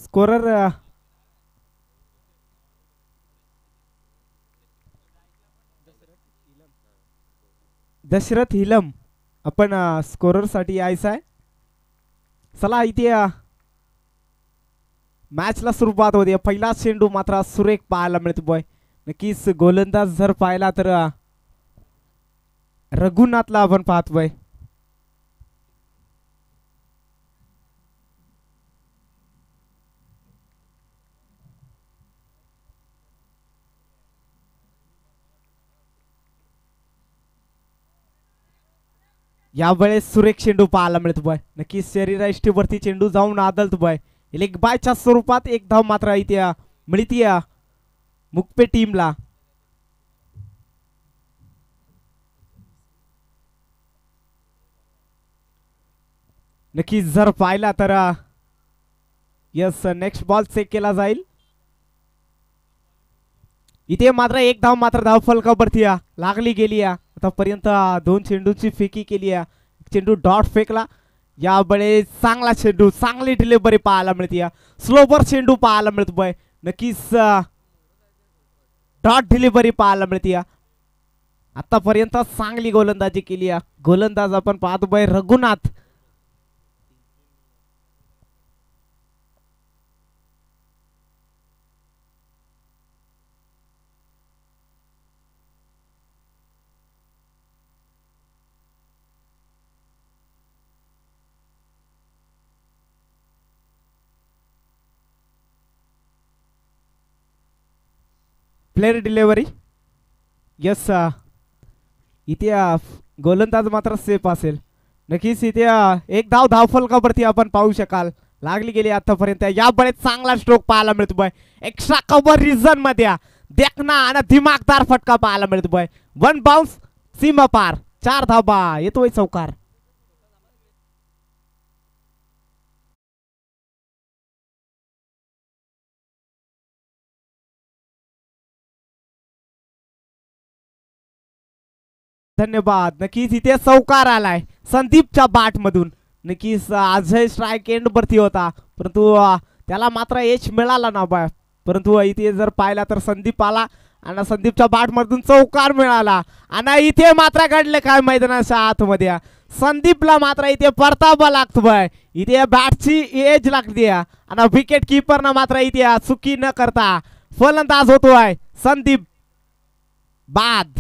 Scorer Dasharath helium आपण scorer साठी यायचं आहे. चला इथे मॅचला सुरुवात होते. पहिला चेंडू मात्र सुरेख पाहायला मिळतो बॉय. नक्कीच गोलंदाज जर पाहिला तर रघुनाथला आपण पाहतोय. यावेळेस सुरेख चेंडू पाहायला मिळतो बॉय. नक्कीच शरीरायष्टीवरती चेंडू जाऊन आदलतो बॉय. लेग बायच्या स्वरूपात एक धाव मात्र इथे मिळती मुकपे टीमला. नक्कीच जर पाहिला तर यस नेक्स्ट बॉल चेक केला जाईल. इथे मात्र एक धाव मात्र धाव फलकावरती लागली गेली. आतापर्यंत 2 चेंडूची फेकी केली. चेंडू डॉट फेकला. यावेळेस चांगला चेंडू चांगली डिलिव्हरी पाहायला मिळते. स्लोवर चेंडू पाहायला मिळतो बॉय. नक्कीच डॉट डिलिव्हरी पाहायला मिळते. आतापर्यंत चांगली गोलंदाजी केली. गोलंदाज आपण पाहतो boy Raghunath. Player delivery yes. इथे गोलंदाज मात्र सेफ असेल. नक्कीच इथे एक धाव फलकावरती आपण पाहू शकाल लागली गेली आतापर्यंत. यावेळेस चांगला स्ट्रोक पाहायला मिळतो बॉय. एक्स्ट्रा कव्हर रिझन मध्ये देखना आणि दिमागदार फटका पाहायला मिळतो बॉय. 1 बाउन्स सीमा पार 4 धावा येतोय चौकार. धन्यवाद. नक्कीच इथे चौकार आलाय संदीपच्या बॅट मधून. नक्कीच अजय स्ट्राईक एंड वरती होता परंतु त्याला मात्र एच मिळाला ना बॉय. परंतु इथे जर पाहिला तर संदीप आला आणि संदीपच्या बॅट मधून चौकार मिळाला. आणि इथे मात्र घडले काय मैदानाच्या आतमध्ये संदीपला मात्र इथे परतावा लागतो बॉय. इथे बॅटची एज लागते आणि विकेट किपरना मात्र इथे चुकी न करता फलंदाज होतोय संदीप बाद.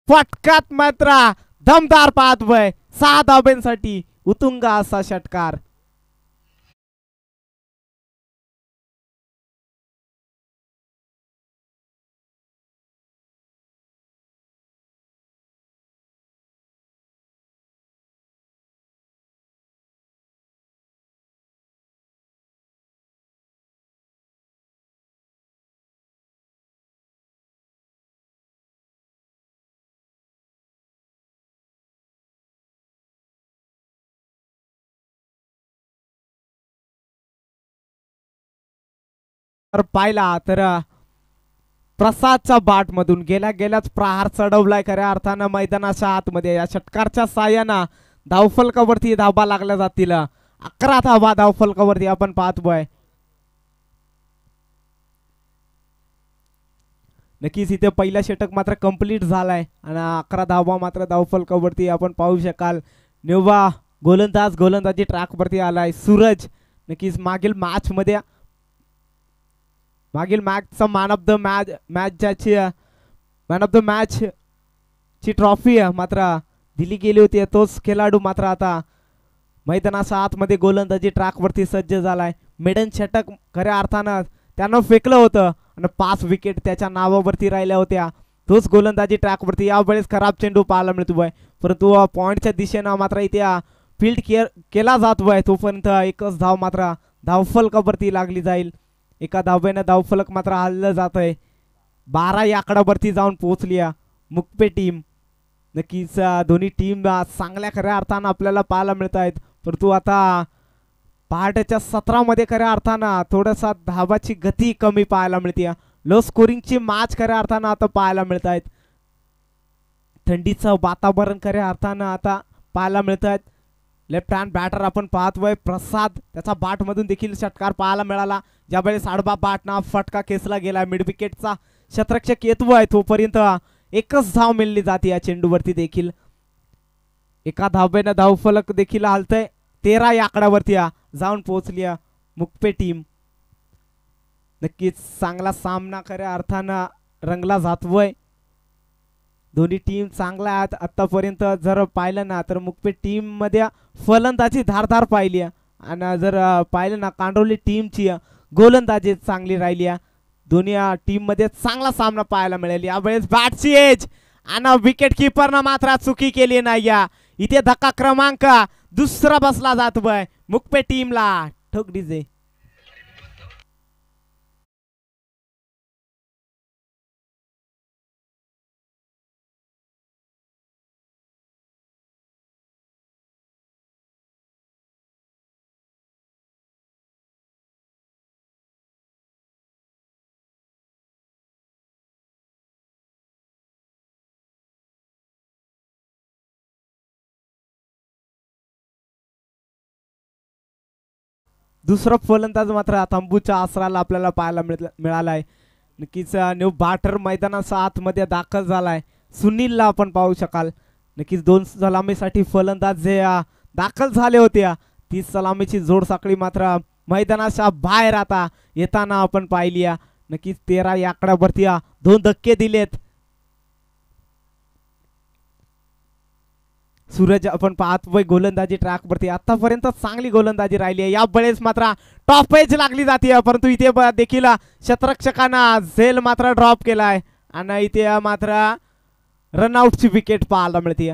फटकात मात्र दमदार पाहतोय 6 धाब्यांसाठी उतुंग असा षटकार. पाहिला तर प्रसादच्या बाट मधून गेल्याच प्रहार चढवलाय खऱ्या अर्थानं मैदानाच्या आतमध्ये. या षटकारच्या साह्यानं धावफलकावरती धाबा लागल्या जातील. 11 धाबा धावफलकावरती आपण पाहतोय. नक्कीच इथे पहिला षटक मात्र कंप्लीट झालाय आणि 11 धावा मात्र धावफलकावरती आपण पाहू शकाल. नेवा गोलंदाजी ट्रॅकवरती आलाय. सूरज नक्कीच मागील मॅचचा मॅन ऑफ द मॅच ची ट्रॉफी मात्र दिली गेली होती. तोच खेळाडू मात्र आता मैदानाच्या आतमध्ये गोलंदाजी ट्रॅकवरती सज्ज झालाय. मेडन षटक खऱ्या अर्थानं त्यानं फेकलं होतं आणि 5 विकेट त्याच्या नावावरती राहिल्या होत्या. तोच गोलंदाजी ट्रॅकवरती यावेळेस खराब चेंडू पाहायला मिळतोय, परंतु पॉइंटच्या दिशेनं मात्र इथे फील्ड केला जातोय. तोपर्यंत एकच धाव मात्र धावफलकावरती लागली जाईल. एका धावेनं धावफलक मात्र हल्लं जात आहे. 12 या आकड्यावरती जाऊन पोहोचली मुकपे टीम. नक्कीच दोन्ही टीम चांगल्या खऱ्या अर्थानं आपल्याला पाहायला मिळत आहेत, परंतु आता पहाटेच्या सत्रामध्ये खऱ्या अर्थानं थोडासा धावाची गती कमी पाहायला मिळते. लो स्कोरिंगची मॅच खऱ्या अर्थानं आता पाहायला मिळत आहेत. थंडीचं वातावरण खऱ्या अर्थानं आता पाहायला मिळत आहेत. लेफ्ट हँड बॅटर आपण पाहतोय प्रसाद, त्याचा बाट मधून देखील षटकार पाहायला मिळाला. ज्यावेळेस आडबा बाटना फटका खेचला गेला. मिड विकेटचा शतरक्षक येतोय तोपर्यंत एकच धाव मिळली जाते या चेंडूवरती देखील. एका धावेनं धावफलक देखील हलतय. 13 या आकड्यावरती जाऊन पोहोचली मुकपे टीम. नक्कीच चांगला सामना खऱ्या अर्थानं रंगला जातोय. दोन्ही टीम चांगल्या आहेत आतापर्यंत. जर पाहिलं ना तर मुकपे टीम मध्ये फलंदाजी धारदार पाहिली आणि जर पाहिलं ना कांडोली टीमची गोलंदाजी चांगली राहिली. दोन्ही टीम मध्ये चांगला सामना पाहायला मिळेल. यावेळेस बॅटची एज आणि विकेट किपरनं मात्र चुकी केली नाही. इथे धक्का क्रमांक दुसरा बसला जातोय मुकपे टीमला. ठोक डीजे. दुसरा फलंदाज मात्र तंबूच्या आसराला आपल्याला पाहायला मिळालाय. नक्कीच न्यू बॅटर मैदानाच्या आतमध्ये दाखल झालाय. सुनीलला आपण पाहू शकाल. नक्कीच 2 सलामीसाठी फलंदाज जे दाखल झाले होते, ती सलामीची जोड साखळी मात्र मैदानाच्या बाहेर आता येताना आपण पाहिली. नक्कीच 13 या आकड्यावरती 2 धक्के दिलेत. सूरज आपण पाहतोय गोलंदाजी ट्रॅकवरती आतापर्यंत चांगली गोलंदाजी राहिली आहे. यावेळेस मात्र टॉप एज लागली जाते, परंतु इथे देखील शतरक्षकांना झेल मात्र ड्रॉप केलाय आणि इथे मात्र रनआउटची विकेट पाहायला मिळते.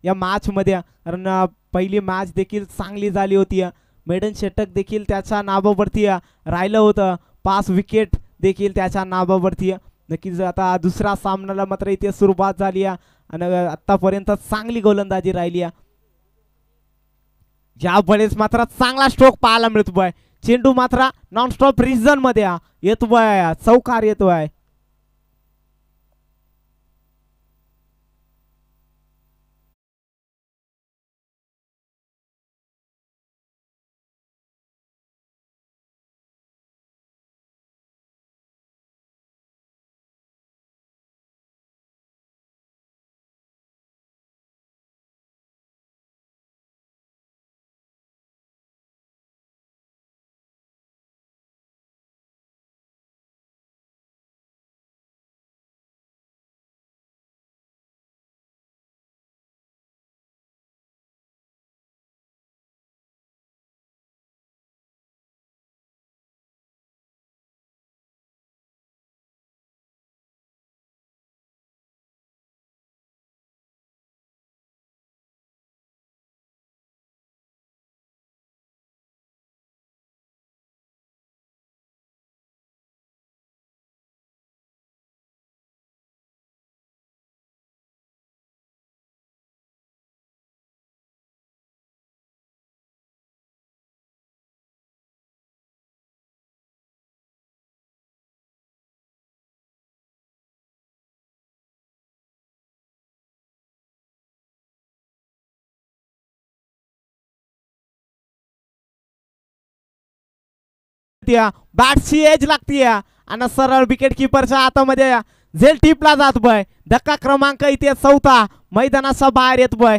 या मॅच मध्ये कारण पहिली मॅच देखील चांगली झाली होती. मेडन षटक देखील त्याच्या नावावरती राहिलं होतं. 5 विकेट देखील त्याच्या नावावरती. नक्कीच आता दुसऱ्या सामन्याला मात्र इथे सुरुवात झाली आणि आतापर्यंत चांगली गोलंदाजी राहिली. यावेळेस मात्र चांगला स्ट्रोक पाहायला मिळतोय. चेंडू मात्र नॉनस्टॉप रिझन मध्ये येतोय, चौकार येतोय. बॅटची एज लागतीये आणि सरळ विकेट किपरच्या हातामध्ये झेल टिपला जात बय. धक्का क्रमांक इथे 4 मैदानाच्या बाहेर येत बय.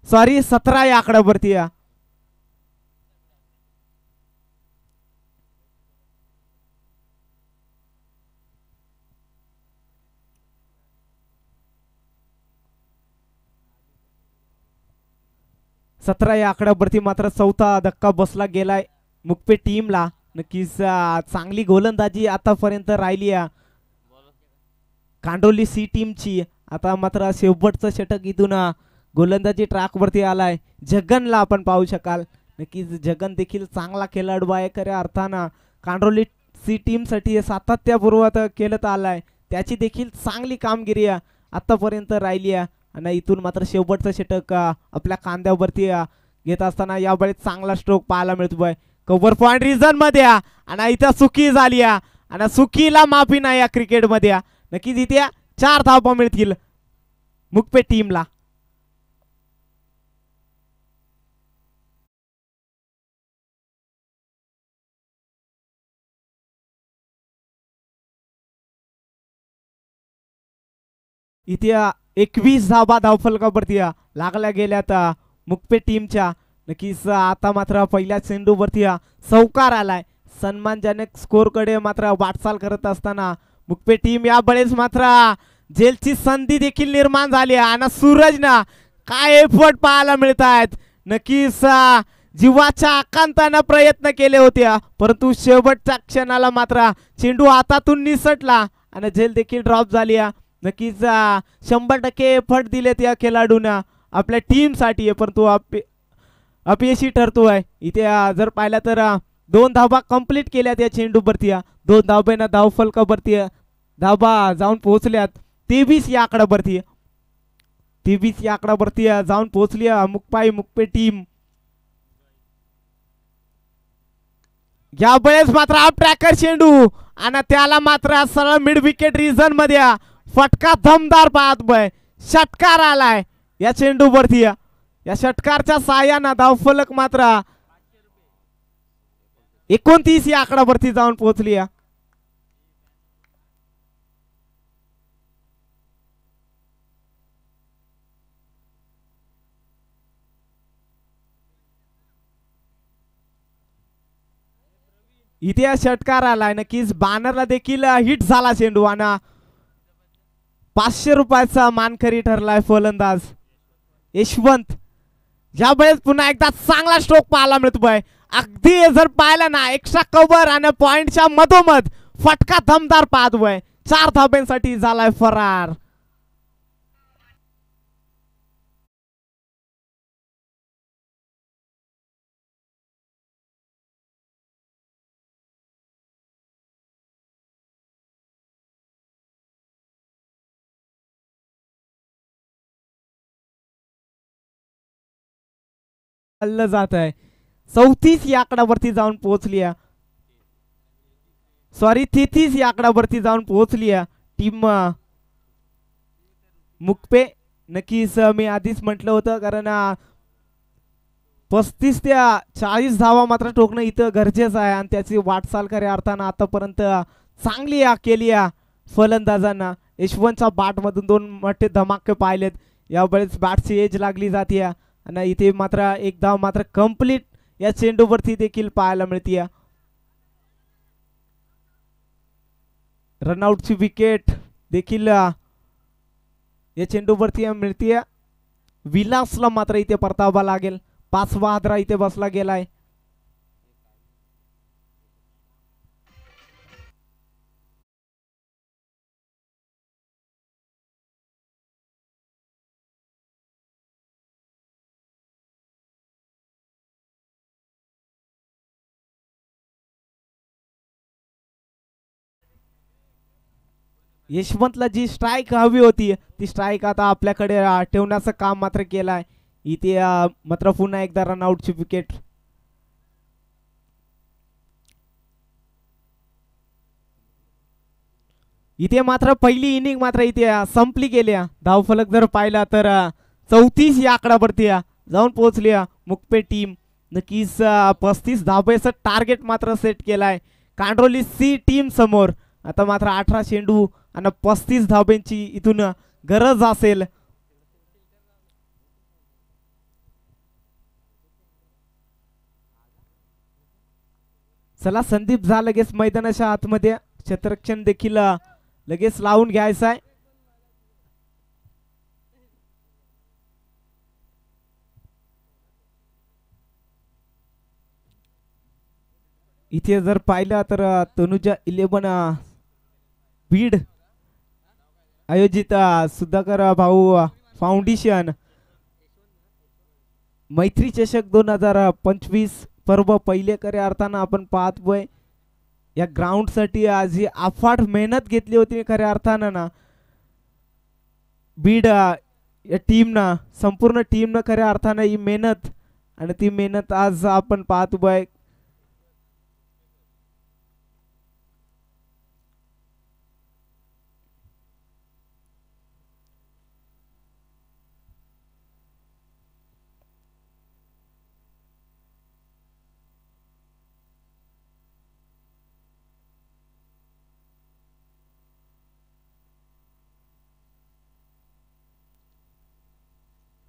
सॉरी 17 या आकड्यावरती या. या आकड्यावरती मात्र 4था धक्का बसला गेलाय मुकपे टीमला. नक्कीच चांगली गोलंदाजी आतापर्यंत राहिली आहे कांडोली सी टीमची. आता मात्र शेवटचं षटक इथून गोलंदाजी ट्रॅक वरती आलाय. जगनला आपण पाहू शकाल. नक्कीच जगन देखील चांगला खेळाडू आहे. खऱ्या अर्थानं कांडोली सी टीम साठी सातत्यपूर्वक केलं आलाय. त्याची देखील चांगली कामगिरी आतापर्यंत राहिली आहे आणि इथून मात्र शेवटचं षटक आपल्या कांद्यावरती घेत असताना यावेळी चांगला स्ट्रोक पाहायला मिळतोय कव्हर पॉइंट रिझन मध्ये आणि इथं चुकी झाली आणि चुकीला माफी नाही या क्रिकेट मध्ये. नक्कीच इथे 4 धावा मिळतील मुकपे टीमला. इथे 21 धावा धावफलकावरती लागल्या गेल्यात मुकपे टीमच्या. नक्कीच आता मात्र पहिल्या चेंडूवरती चौकार आलाय. सन्मानजनक स्कोर कडे मात्र वाटचाल करत असताना मुकपे टीम यावेळेस मात्र जेलची संधी देखील निर्माण झाली आणि सूरजना काय एफर्ट पाहायला मिळत आहेत. नक्कीच जीवाच्या आकांताने प्रयत्न केले होते परंतु शेवटच्या क्षणाला मात्र चेंडू हातातून निसटला आणि झेल देखील ड्रॉप झाली. नक्कीच 100% एफर्ट दिलेत या खेळाडूंना आपल्या टीम साठी परंतु अपयशी ठरतोय. इथे जर पाहिलं तर 2 धावा कंप्लीट केल्यात या चेंडूवरती. 2 धाब्यानं धावफलकावरती धाबा जाऊन पोहोचल्यात. 23 या आकड्यावरती 23 या आकड्यावरती जाऊन पोहोचली मुकपे टीम. यावेळेस मात्र अप ट्रॅकर चेंडू आणि त्याला मात्र सरळ मिड विकेट रिझन मध्ये फटका दमदार पाहत बय. षटकार आलाय या चेंडूवरती. या षटकारच्या साह्यानं धावफलक मात्र 29 या आकड्यावरती जाऊन पोहोचली. इथे षटकार आलाय. नक्कीच बॅनरला देखील हिट झाला चेंडू आणि 500 रुपयाचा मानकरी ठरलाय फलंदाज यशवंत. यावेळेस पुन्हा एकदा चांगला स्ट्रोक पाहायला मिळतोय. अगदी जर पाहिलं ना एक्स्ट्रा कव्हर आणि पॉइंटच्या मधोमध फटका दमदार पाहतोय. 4 धाब्यांसाठी झालाय फरार. जात आहे 34 या आकड्यावरती जाऊन पोहोचली. सॉरी 33 या आकड्यावरती जाऊन पोहोचली टीम मुकपे. नक्कीच मी आधीच म्हटलं होतं कारण 35 ते 40 धावा मात्र ठोकणं इथं गरजेचं आहे आणि त्याची वाटचाल खऱ्या अर्थानं आतापर्यंत चांगली केली फलंदाजांना. यशवंतच्या बॅटमधून 2 मोठे धमाके पाहिलेत. यावेळेस बॅटची एज लागली जाते आणि इथे मात्र एक धाव मात्र कंप्लीट या चेंडूवरती देखील पाहायला मिळते. रनआउटची विकेट देखील या चेंडूवरती मिळते. विलासला मात्र इथे परतावा लागेल. 5वा हादरा इथे बसला गेलाय. यशवंतला जी स्ट्राईक हवी होती ती स्ट्राईक आता आपल्याकडे ठेवण्याचं काम मात्र केलंय. इथे मात्र पुन्हा एकदा रनआउटची विकेट. इथे मात्र पहिली इनिंग मात्र इथे संपली गेली. धावफलक जर पाहिला तर 34 या आकड्यावरती जाऊन पोहोचली मुकपे टीम. नक्कीच 35 धाब्याचं टार्गेट मात्र सेट केलाय कांडोली सी टीम समोर. आता मात्र 18 चेंडू आणि 35 धाब्यांची इथून गरज असेल. चला संदीप झा लगेच मैदानाच्या आतमध्ये. क्षेत्ररक्षण देखील लगेच लावून घ्यायचं आहे. इथे जर पाहिलं तर तनुजा 11 बीड आयोजित सुधाकर भाऊ फाउंडेशन मैत्री चषक 2025 पर्व पहिले खऱ्या अर्थानं आपण पाहतोय. या ग्राउंड साठी आज ही अफाट मेहनत घेतली होती खऱ्या अर्थानं ना बीड या टीमनं, संपूर्ण टीमनं खऱ्या अर्थानं ही मेहनत आणि ती मेहनत आज आपण पाहतोय.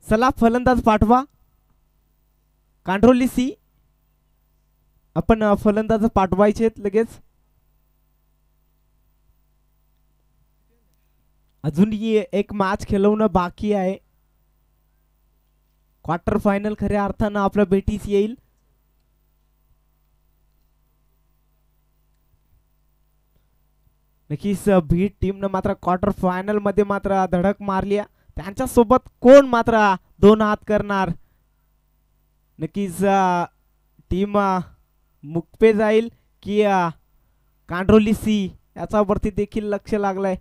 चला फलंदाज पाठवा कांडोली सी. आपण फलंदाज पाठवायचे लगेच. अजूनही एक मॅच खेळवणं बाकी आहे. क्वार्टर फायनल खऱ्या अर्थानं आपल्या भेटीस येईल. नक्कीच बीड टीमनं मात्र क्वार्टर फायनल मध्ये मात्र धडक मारली. त्यांच्या सोबत कोण मात्र दोन हात करणार. नक्कीच टीम मुकपे जाईल की कांडोली सी याच्यावरती देखील लक्ष लागलंय.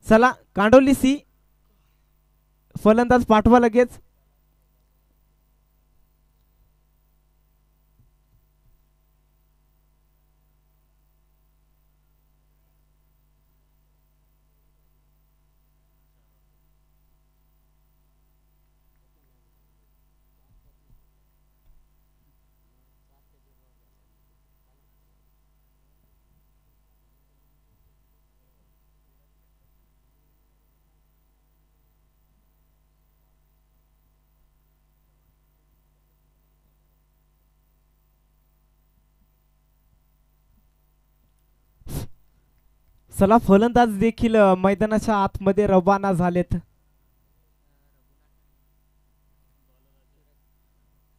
चला कांडोली सी फलंदाज पाठवा लगेच. चला फलंदाज देखील मैदानाच्या आतमध्ये रवाना झालेत.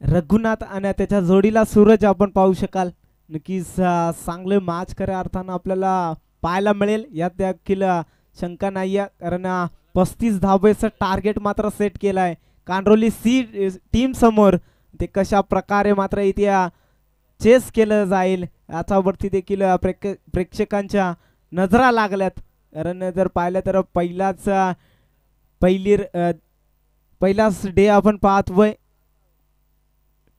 रघुनाथ आणि त्याच्या जोडीला सूरज आपण पाहू शकाल. नक्कीच चांगले मॅच खऱ्या अर्थानं आपल्याला पाहायला मिळेल यात देखील शंका नाही आहे. कारण 35 धाब्याचं टार्गेट मात्र सेट केलाय कांडोली सी टीम समोर. ते कशा प्रकारे मात्र इथे चेस केलं जाईल याच्यावरती देखील प्रेक्षकांच्या नजरा लागल्यात. कारण जर पाहिलं तर पहिलाच डे आपण पाहतोय.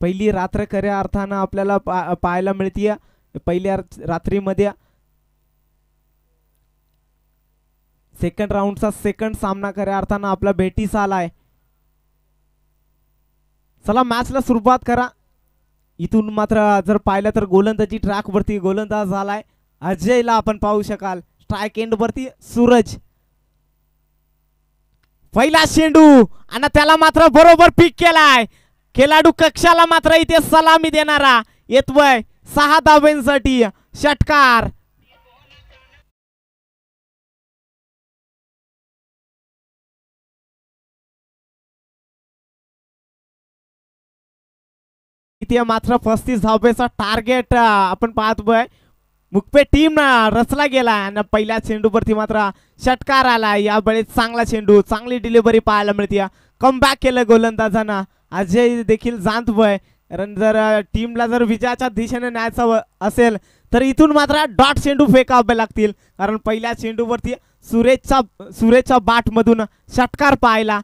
पहिली रात्र खऱ्या अर्थानं आपल्याला पाहायला मिळतीये. पहिल्या रात्रीमध्ये सेकंड राऊंडचा सेकंड सामना खऱ्या अर्थानं आपला भेटीस आलाय. चला मॅचला सुरुवात करा. इथून मात्र जर पाहिलं तर गोलंदाजी ट्रॅक वरती गोलंदाज झालाय अजयला आपण पाहू शकाल. स्ट्राइक एंड वरती सूरज. पहिला चेंडू आणि त्याला मात्र बरोबर पिक केलाय. खेळाडू कक्षाला मात्र इथे सलामी देणारा येतोय 6 धाब्यांसाठी षटकार. इथे मात्र 35 धाब्याचा टार्गेट आपण पाहतोय. मुकपे टीम रचला गेला आणि पहिल्या चेंडूवरती मात्र षटकार आला. यावेळेस चांगला चेंडू, चांगली डिलिव्हरी पाहायला मिळते. कमबॅक केलं गोलंदाजांना. अजय देखील जाणतोय कारण जर टीमला जर विजयाच्या दिशेने न्यायचं असेल तर इथून मात्र डॉट चेंडू फेकावे लागतील, कारण पहिल्या चेंडूवरती सुरेशच्या बॅटमधून षटकार पाहिला.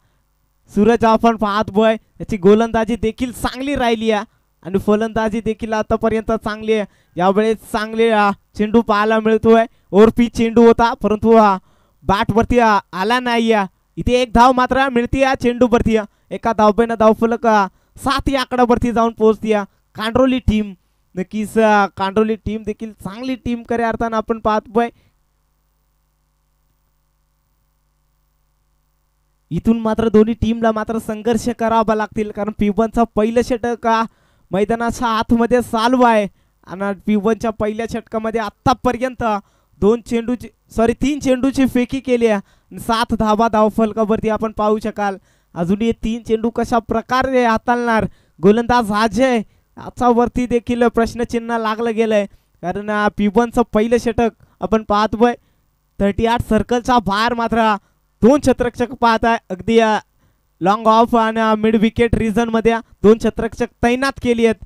सूरज आपण पाहतोय त्याची गोलंदाजी देखील चांगली राहिली आहे आणि फलंदाजी देखील आतापर्यंत चांगली आहे. यावेळेस चांगले चेंडू पाहायला मिळतोय. ओरपी चेंडू होता परंतु बॅटवरती आला नाही. इथे एक धाव मात्र मिळते या चेंडूवरती. एका धावपैना धावफलक 7 या आकड्यावरती जाऊन पोहोचते कांडोली टीम. नक्कीच कांडोली टीम देखील चांगली टीम करे अर्थानं आपण पाहतोय. इथून मात्र दोन्ही टीमला मात्र संघर्ष करावा लागतील, कारण P1चा पहिलं षटक मैदानाच्या आतमध्ये चालू आहे आणि P1च्या पहिल्या षटकामध्ये आतापर्यंत 3 चेंडूची फेकी केली आहे. 7 धावा धावफलकावरती आपण पाहू शकाल. अजूनही 3 चेंडू कशा प्रकारे हाताळणार गोलंदाज अजय याच्यावरती देखील प्रश्नचिन्ह लागलं गेलंय, कारण P1चं पहिलं षटक आपण पाहतोय 38 सर्कलच्या बाहेर मात्र 2 क्षेत्ररक्षक पाहत आहे. अगदी लॉंग ऑफ आणि मिड विकेट रिजन मध्ये 2 क्षेत्ररक्षक तैनात केली आहेत.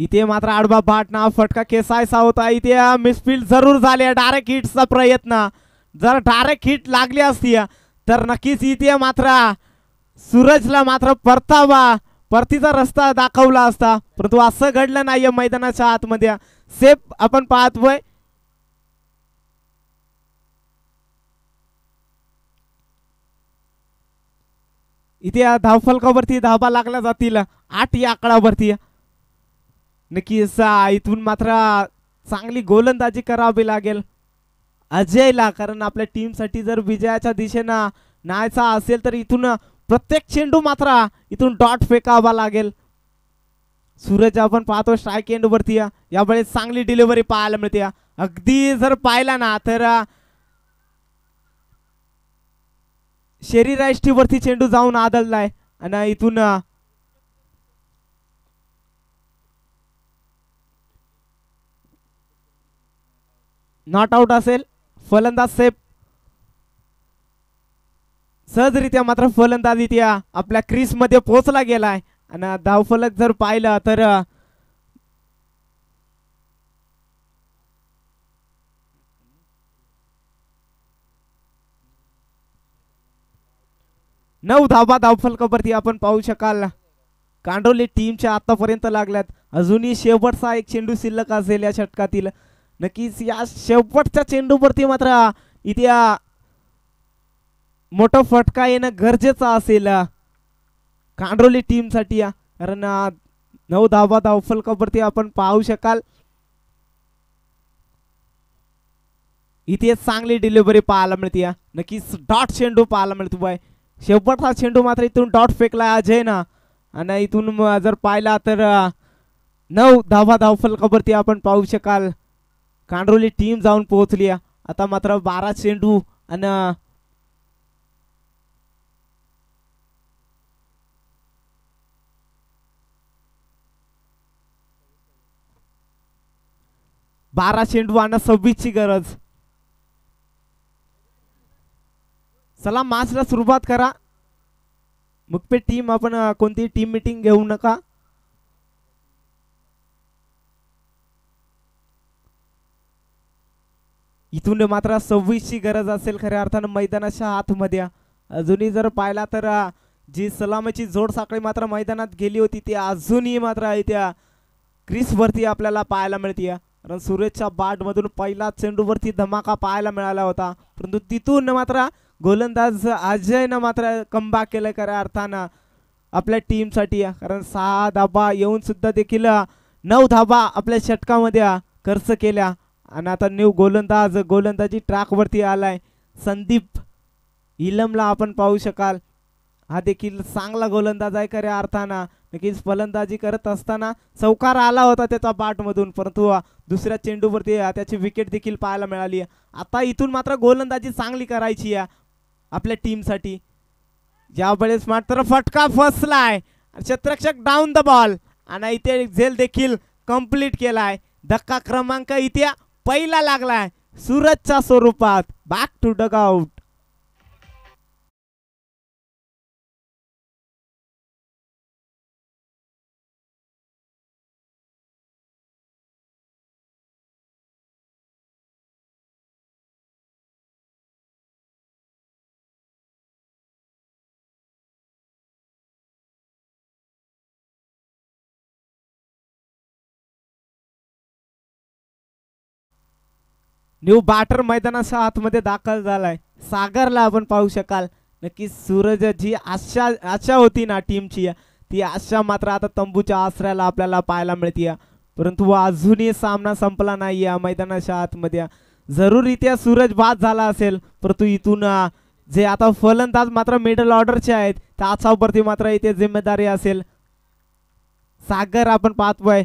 इथे मात्र आडवा भाटना फटका केसायचा होता. इथे मिसफील्ड जरूर झाले. डायरेक्ट हिटचा प्रयत्न, जर डायरेक्ट हिट लागली असती तर नक्कीच इथे मात्र सूरजला मात्र परतीचा रस्ता दाखवला असता, परंतु असं घडलं नाहीये. मैदानाच्या आतमध्ये सेफ आपण पाहतोय. इथे धावफलकावरती धावा लागल्या जातील 8 या आकड्यावरती. नक्कीच इथून मात्र चांगली गोलंदाजी करावी लागेल अजयला, कारण आपल्या टीमसाठी जर विजयाच्या दिशेनं न्यायचा असेल तर इथून प्रत्येक चेंडू मात्र इथून डॉट फेकावा लागेल. सूरज आपण पाहतो स्ट्राईक एंड वरती. यावेळेस चांगली डिलिव्हरी पाहायला मिळते. अगदी जर पाहिला ना तर शरीरायष्टीवरती चेंडू जाऊन आदळलाय आणि इथून नॉट आउट असेल. फलंदाज सेफ. सहजरित्या मात्र फलंदाज इथे आपल्या क्रीज मध्ये पोहोचला गेलाय आणि धावफलक जर पाहिलं तर नऊ धावा धावफलकावरती आपण पाहू शकाल. कांडोली टीमच्या आतापर्यंत लागल्यात. अजूनही शेवटचा एक चेंडू शिल्लक असेल या षटकातील. नक्कीच या शेवटच्या चेंडूवरती मात्र इथे मोठा फटका येणं गरजेचं असेल कांडोली टीमसाठी, कारण 9 धावा धावफलकावरती आपण पाहू शकाल. इथे चांगली डिलिव्हरी पाहायला मिळते. नक्कीच डॉट चेंडू पाहायला मिळतोय. शेवटचा चेंडू मात्र इथून डॉट फेकला अजय ना, आणि इथून जर पाहिला तर 9 धावा धावफलकावरती आपण पाहू शकाल. कांडोली टीम जाऊन पोहोचली. आता मात्र 12 चेंडू आणि 12 चेंडू आणि 26 ची गरज. चला मॅचला सुरुवात करा. मुख्य टीम आपण कोणती टीम मीटिंग घेऊ नका. इथून मात्र 26 ची गरज असेल खऱ्या अर्थानं मैदानाच्या आतमध्ये. अजूनही जर पाहिला तर जी सलामीची जोड साखळी मात्र मैदानात गेली होती ती अजूनही मात्र इथे क्रीज वरती आपल्याला पाहायला मिळते. कारण सूरजच्या बॅट मधून पहिला चेंडूवरती धमाका पाहायला मिळाला होता, परंतु तिथून मात्र गोलंदाज अजयनं मात्र कमबॅक केलं खऱ्या अर्थानं आपल्या टीमसाठी. कारण 6 धावा येऊन सुद्धा देखील 9 धावा आपल्या षटकामध्ये खर्च केल्या. आणि आता न्यू गोलंदाजी ट्रॅक वरती आलाय संदीप इलमला आपण पाहू शकाल. हा देखील चांगला गोलंदाज आहे खऱ्या अर्थानं. नक्कीच फलंदाजी करत असताना चौकार आला होता त्याचा बॅट मधून, परंतु दुसऱ्या चेंडूवरती त्याची विकेट देखील पाहायला मिळाली. आता इथून मात्र गोलंदाजी चांगली करायची आहे आपल्या टीमसाठी. यावेळेस मात्र फटका फसलाय. क्षेत्ररक्षक डाऊन द बॉल आणि इथे झेल देखील कंप्लीट केलाय. धक्का क्रमांक इथे पहिला लागलाय सूरजच्या स्वरूपात. Back to dugout. New batter मैदानाच्या आतमध्ये दाखल झालाय. सागरला आपण पाहू शकाल. नक्की सूरज जी आशा आशा होती ना टीमची, ती आशा मात्र आता तंबूच्या आसऱ्याला आपल्याला पाहायला मिळते. परंतु अजूनही सामना संपला नाही या मैदानाच्या आतमध्ये. जरूररित्या सूरज बाद झाला असेल, परंतु इथून जे आता फलंदाज मात्र मिडल ऑर्डरचे आहेत त्याच्यावरती मात्र इथे जिम्मेदारी असेल. सागर आपण पाहतोय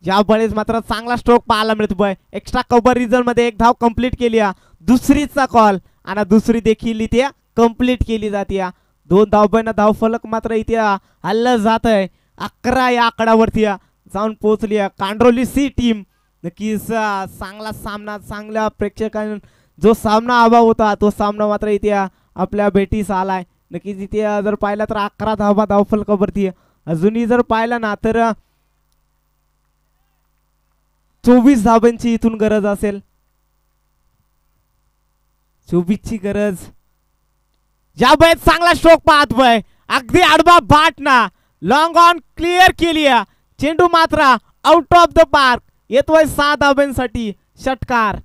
या बळेस मात्र चांगला स्ट्रोक पाहायला मिळतोय. एक्स्ट्रा कव्हर रिझल्ट मध्ये एक धाव कंप्लीट केली. दुसरीचा कॉल आणि दुसरी देखील इथे कंप्लीट केली जाते. 2 धावबांना धाव फलक मात्र इथे हल्लं जात आहे. 11 या आकड्यावरती जाऊन पोहोचली कांड्रोली सी टीम. नक्कीच चांगला सामना, चांगल्या प्रेक्षकांना जो सामना हवा होता तो सामना मात्र इथे आपल्या भेटीस आलाय. नक्कीच इथे जर पाहिलं तर 11 धावा धाव फलकावरती. अजूनही जर पाहिलं ना तर 24 धावांची इथून गरज असेल. 24 ची गरज. या वेळेस चांगला स्ट्रोक पाहतोय. अगदी आडवा बाट ना लॉंग ऑन क्लिअर केली. चेंडू मात्र आउट ऑफ द पार्क. येतोय 6 धावांसाठी षटकार.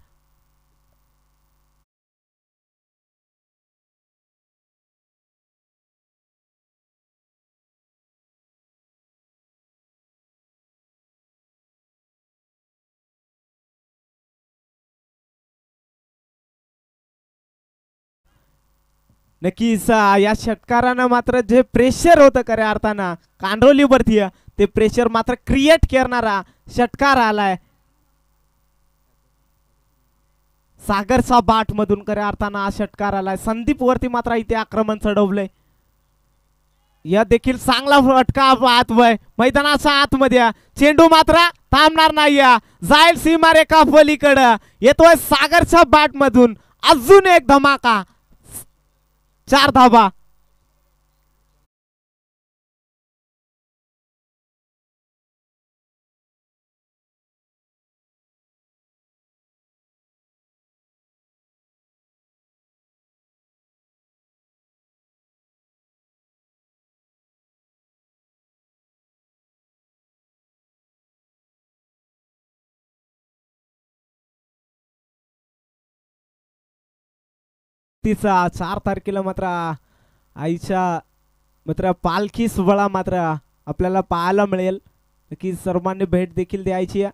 नक्कीच या षटकारानं मात्र जे प्रेशर होतं खऱ्या अर्थानं कांडोलीवरती, ते प्रेशर मात्र क्रिएट करणारा षटकार आलाय सागरचा बाट मधून. खऱ्या अर्थानं हा षटकार आलाय. संदीप वरती मात्र इथे आक्रमण चढवलंय. या देखील चांगला फटका पाहतोय मैदानाच्या आतमध्ये. चेंडू मात्र थांबणार नाही, जाईल सीमारेखा पलीकडे. येतोय सागरच्या बाट मधून अजून एक धमाका. 4 धावा. तिचा 4 तारखेला मात्र आईच्या मात्र पालखी सोहळा मात्र आपल्याला पाहायला मिळेल. की सर्वांनी भेट देखील द्यायची.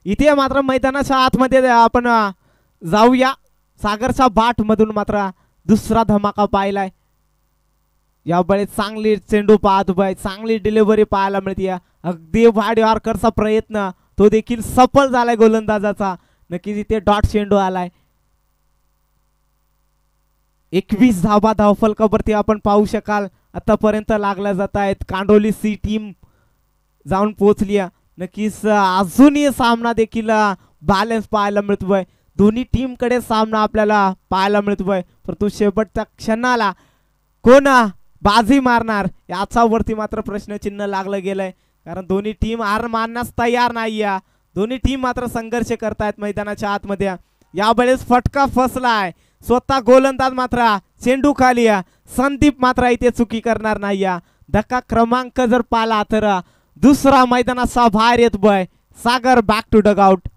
इथे मात्र मैदानाच्या आतमध्ये आपण जाऊया. सागरच्या बाट मधून मात्र दुसरा धमाका पाहिलाय. यावेळेस चांगली चेंडू पाहतोय, चांगली डिलिव्हरी पाहायला मिळते. अगदी वाड यॉर्करचा प्रयत्न तो देखील सफल झालाय गोलंदाजाचा. नक्कीच इथे डॉट चेंडू आलाय. 21 धावा धावफलकावरती आपण पाहू शकाल आतापर्यंत लागल्या जात आहेत. कांडोली सी टीम जाऊन पोहोचली. नक्कीच अजूनही सामना देखील बॅलन्स पाहायला मिळतोय. दोन्ही टीम कडे सामना आपल्याला पाहायला मिळतोय. परंतु शेवटच्या क्षणाला कोण बाजी मारणार याच्यावरती मात्र प्रश्नचिन्ह लागलं गेलंय. कारण दोन्ही टीम हार मानण्यास तयार नाही. दोन्ही टीम मात्र संघर्ष करतायत मैदानाच्या आतमध्ये. यावेळेस फटका फसलाय. स्वतः गोलंदाज मात्र चेंडू खाली. संदीप मात्र इथे चुकी करणार नाही. धक्का क्रमांक जर पाला तर दुसरा मैदानाचा बाहेर येतोय. सागर बॅक टू डगआउट.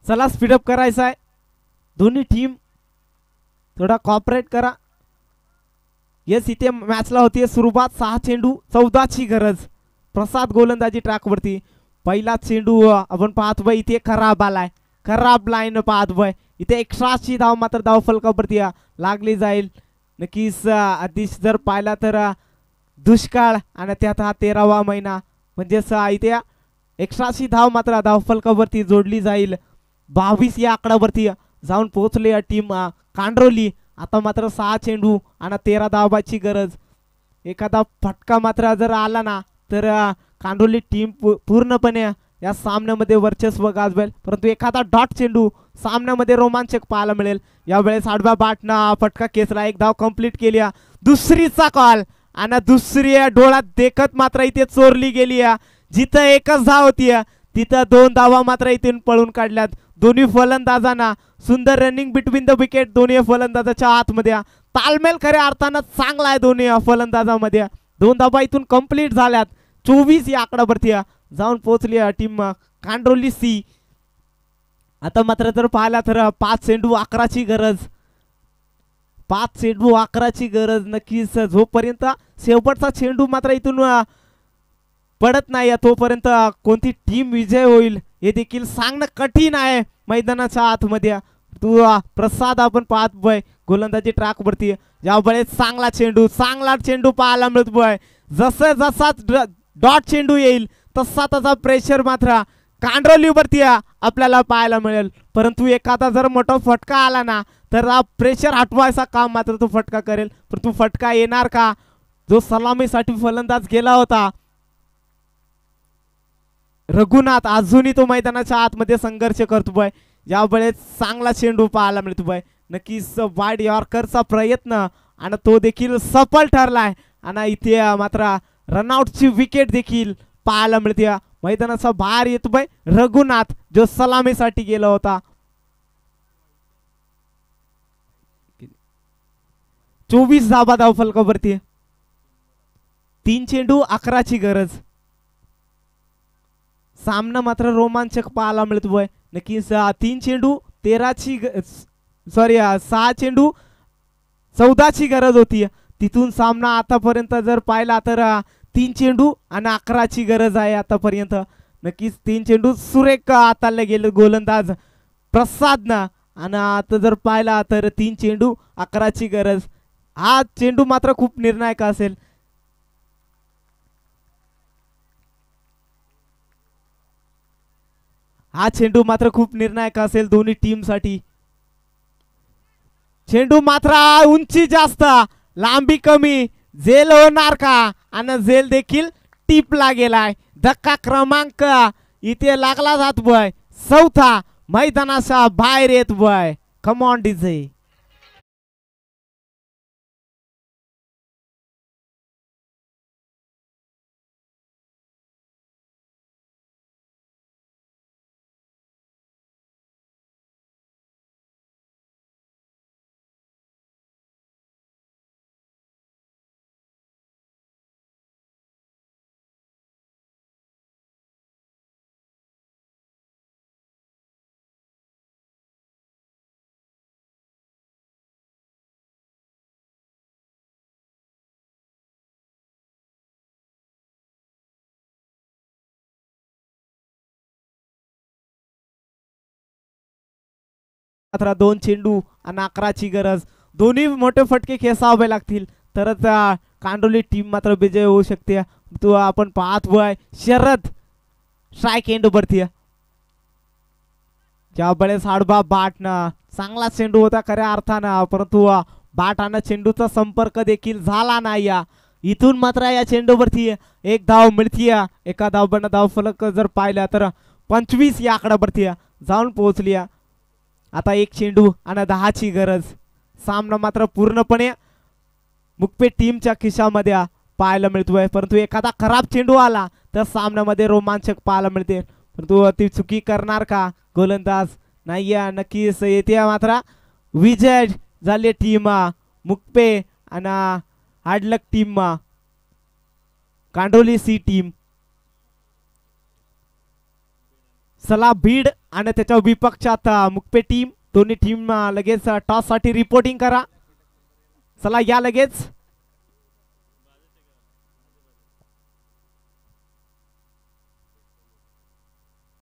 चला स्पीडअप करायचा आहे. दोन्ही टीम थोडा कॉपरेट करा. येस इथे मॅचला होती सुरुवात. 6 चेंडू 14ची गरज. प्रसाद गोलंदाजी ट्रॅकवरती. पहिला चेंडू आपण पाहतोय इथे खराब आलाय. खराब लाईन पाहतोय इथे. एक्स्ट्राची धाव मात्र धाव फलकावरती लागली जाईल. नक्कीच आधीच जर पाहिला तर दुष्काळ आणि त्यात हा 13वा महिना म्हणजेच इथे एक्स्ट्राची धाव मात्र धाव फलकावरती जोडली जाईल. 22 या आकड्यावरती जाऊन पोहोचले या टीम कांड्रोली. आता मात्र 6 चेंडू आणि 13 धावाची गरज. एखादा फटका मात्र जर आला ना तर कांडोली टीम पूर्णपणे या सामन्यामध्ये वर्चस्व गाजवेल. परंतु एखादा डॉट चेंडू सामन्यामध्ये रोमांचक पाहायला मिळेल. यावेळेस आडव्या बाटना फटका खेचला. एक धाव कंप्लीट केली. दुसरीचा कॉल आणि दुसरी डोळ्यात देखत मात्र इथे चोरली गेली. जिथं एकच धाव होती तिथं 2 धावा मात्र इथून पळून काढल्यात. दोन्ही फलंदाजांना सुंदर रनिंग बिटवीन द विकेट. दोन्ही फलंदाजाच्या आतमध्ये तालमेल खऱ्या अर्थानं चांगला आहे दोन्ही फलंदाजामध्ये. 2 धावा इथून कंप्लीट झाल्यात. 24 या आकड्यावरती जाऊन पोहोचली टीम कांड्रोली सी. आता मात्र जर पाहिला तर 5 चेंडू 11ची गरज. 5 चेंडू 11ची गरज. नक्कीच जोपर्यंत शेवटचा चेंडू मात्र इथून पडत नाही तोपर्यंत कोणती टीम विजय होईल हे देखील सांगणं कठीण आहे मैदानाच्या आतमध्ये. तू प्रसाद आपण पाहतोय गोलंदाजी ट्रॅकवरती. यावेळेस चांगला चेंडू पाहायला मिळतोय. जसा डॉट चेंडू येईल तसा तसा प्रेशर मात्र कांड्रोलीवरती आपल्याला पाहायला मिळेल. परंतु एखादा जर मोठा फटका आला ना तर प्रेशर हटवायचा काम मात्र तो फटका करेल. परंतु फटका येणार का? जो सलामीसाठी फलंदाज गेला होता रघुनाथ अजूनही तो मैदानाच्या आतमध्ये संघर्ष करतोय. यावेळेस चांगला चेंडू पाहायला मिळतोय. नक्कीच वाईड यॉर्करचा प्रयत्न आणि तो देखील सफल ठरलाय. आणि इथे मात्र रनआउटची विकेट देखील पाहायला मिळते. मैदानाचा बाहेर येतोय रघुनाथ जो सलामीसाठी गेला होता. 24 धावा धाव फलकावरती. 3 चेंडू 11ची गरज. सामना मात्र रोमांचक पाहायला मिळतोय. नक्कीच 3 चेंडू 13ची 6 चेंडू 14ची गरज होती. तिथून सामना आतापर्यंत जर पाहिला तर 3 चेंडू आणि 11ची गरज आहे आतापर्यंत. नक्कीच 3 चेंडू सुरेख हाताळले गेले गोलंदाज प्रसादनं. आणि आता जर पाहिला तर 3 चेंडू 11ची गरज. हा चेंडू मात्र खूप निर्णायक असेल. हा चेंडू मात्र खूप निर्णायक असेल दोन्ही टीम साठी. चेंडू मात्र उंची जास्त लांबी कमी. झेल होणार का? आणि झेल देखील टिपला गेलाय. धक्का क्रमांक इथे लागला जातोय 4था. मैदानाच्या बाहेर येतोय. Come on DJ. मात्र 2 चेंडू आणि 11ची गरज. दोन्ही मोठे फटके खेचावे लागतील तरच कांडोली टीम मात्र विजय होऊ शकते. तो आपण पाहतोय शरद स्ट्राइक एंड वरती. ज्यावेळेस आडवा बाटनं चांगला चेंडू होता खऱ्या अर्थानं. परंतु बाटानं चेंडूचा संपर्क देखील झाला नाही. इथून मात्र या चेंडूवरती 1 धाव मिळतीये. एका धावबानं धाव फलक जर पाहिला तर 25 या आकड्यावरती जाऊन पोहोचली. आता 1 चेंडू आणि 10ची गरज. सामना मात्र पूर्णपणे मुकपे टीमच्या खिशामध्ये पाहायला मिळतोय. परंतु एखादा खराब चेंडू आला तर सामन्यामध्ये रोमांचक पाहायला मिळते. परंतु ती चुकी करणार का गोलंदाज? नाही. नक्कीच येते मात्र विजय झाली टीम मुकपे आणि हार्डलक टीम कांडोली सी टीम. चला बीड आणि त्याच्या विपक्षात मुक्पे टीम दोन्ही टीम लगेच टॉस साठी रिपोर्टिंग करा. चला या लगेच.